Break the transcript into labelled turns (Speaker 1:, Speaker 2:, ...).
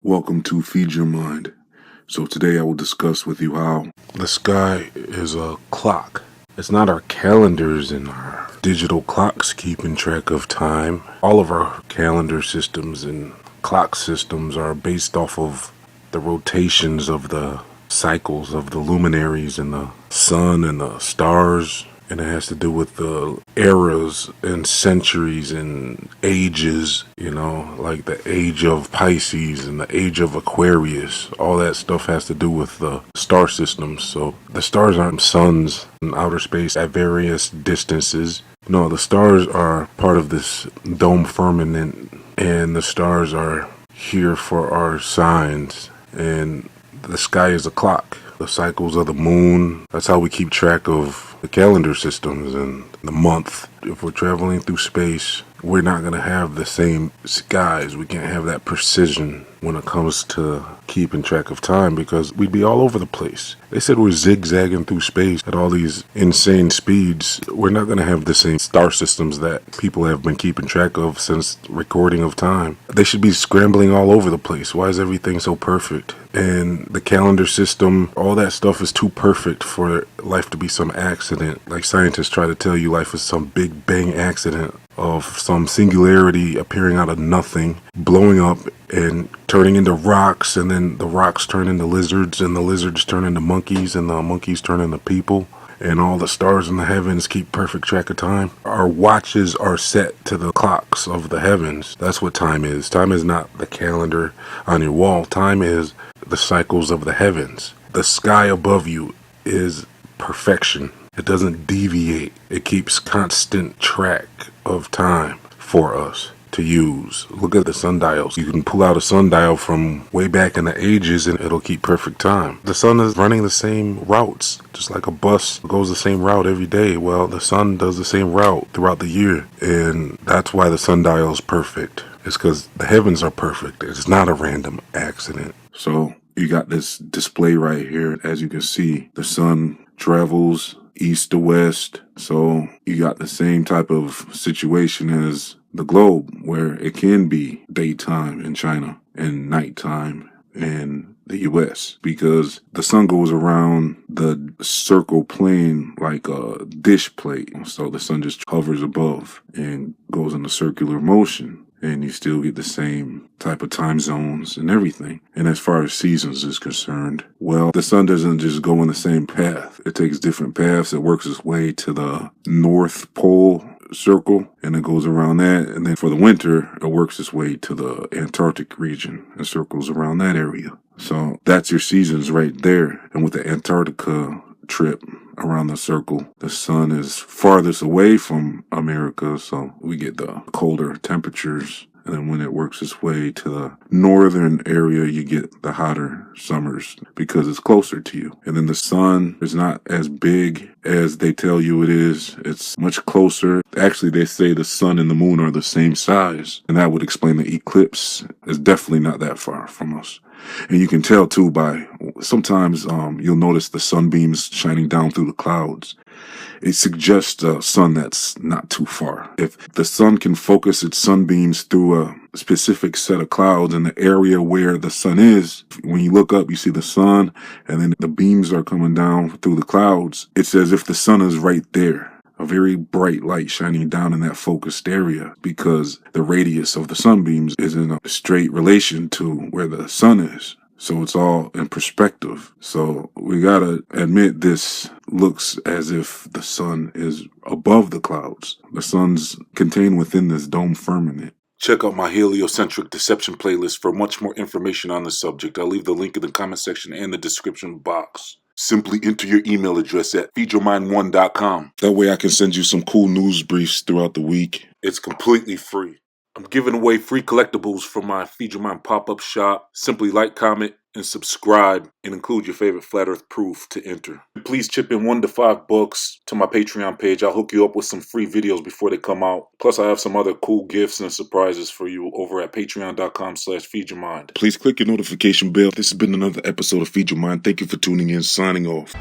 Speaker 1: Welcome to Feed Your Mind. So today I will discuss with you how the sky is a clock. It's not our calendars and our digital clocks keeping track of time. All of our calendar systems and clock systems are based off of the rotations of the cycles of the luminaries and the sun and the stars. And it has to do with the eras and centuries and ages, like the age of Pisces and the age of Aquarius. All that stuff has to do with the star systems. So the stars aren't suns in outer space at various distances. No, the stars are part of this dome firmament, and the stars are here for our signs. And the sky is a clock. The cycles of the moon, that's how we keep track of the calendar systems and the month. If we're traveling through space, we're not going to have the same skies. We can't have that precision when it comes to keeping track of time because we'd be all over the place. They said we're zigzagging through space at all these insane speeds. We're not going to have the same star systems that people have been keeping track of since recording of time. They should be scrambling all over the place. Why is everything so perfect? And the calendar system, all that stuff is too perfect for life to be some accident. Like scientists try to tell you life is some big bang accident of some singularity appearing out of nothing, blowing up and turning into rocks, and then the rocks turn into lizards, and the lizards turn into monkeys, and the monkeys turn into people, and all the stars in the heavens keep perfect track of time. Our watches are set to the clocks of the heavens. That's what time is. Time is not the calendar on your wall. Time is the cycles of the heavens. The sky above you is perfection. It doesn't deviate. It keeps constant track of time for us to use. Look at the sundials. You can pull out a sundial from way back in the ages and it'll keep perfect time. The sun is running the same routes, just like a bus goes the same route every day. Well, the sun does the same route throughout the year, and that's why the sundial is perfect. It's because the heavens are perfect. It's not a random accident. So you got this display right here. As you can see, the sun travels east to west. So you got the same type of situation as the globe, where it can be daytime in China and nighttime in the US, because the sun goes around the circle plane like a dish plate. So the sun just hovers above and goes in a circular motion, and you still get the same type of time zones and everything. And as far as seasons is concerned, well, the sun doesn't just go in the same path. It takes different paths. It works its way to the North Pole circle, and it goes around that. And then for the winter, it works its way to the Antarctic region and circles around that area. So that's your seasons right there. And with the Antarctica trip around the circle, the sun is farthest away from America, so we get the colder temperatures. And then when it works its way to the northern area, you get the hotter summers because it's closer to you. And then the sun is not as big as they tell you it is. It's much closer. Actually, they say the sun and the moon are the same size. And that would explain the eclipse. It's definitely not that far from us. And you can tell too by sometimes you'll notice the sunbeams shining down through the clouds. It suggests a sun that's not too far. If the sun can focus its sunbeams through a specific set of clouds in the area where the sun is, when you look up, you see the sun, and then the beams are coming down through the clouds. It's as if the sun is right there. A very bright light shining down in that focused area, because the radius of the sunbeams is in a straight relation to where the sun is. So it's all in perspective. So we gotta admit this looks as if the sun is above the clouds. The sun's contained within this dome firmament. Check out my Heliocentric deception playlist for much more information on the subject. I'll leave the link in the comment section and the description box. Simply enter your email address at feedyourmind1.com. That way I can send you some cool news briefs throughout the week. It's completely free. I'm giving away free collectibles from my Feed Your Mind pop-up shop. Simply like, comment, and subscribe, and include your favorite flat earth proof to enter. Please chip in $1 to $5 to my Patreon page. I'll hook you up with some free videos before they come out. Plus, I have some other cool gifts and surprises for you over at patreon.com/feedyourmind. Please click your notification bell. This has been another episode of Feed Your Mind. Thank you for tuning in. Signing off.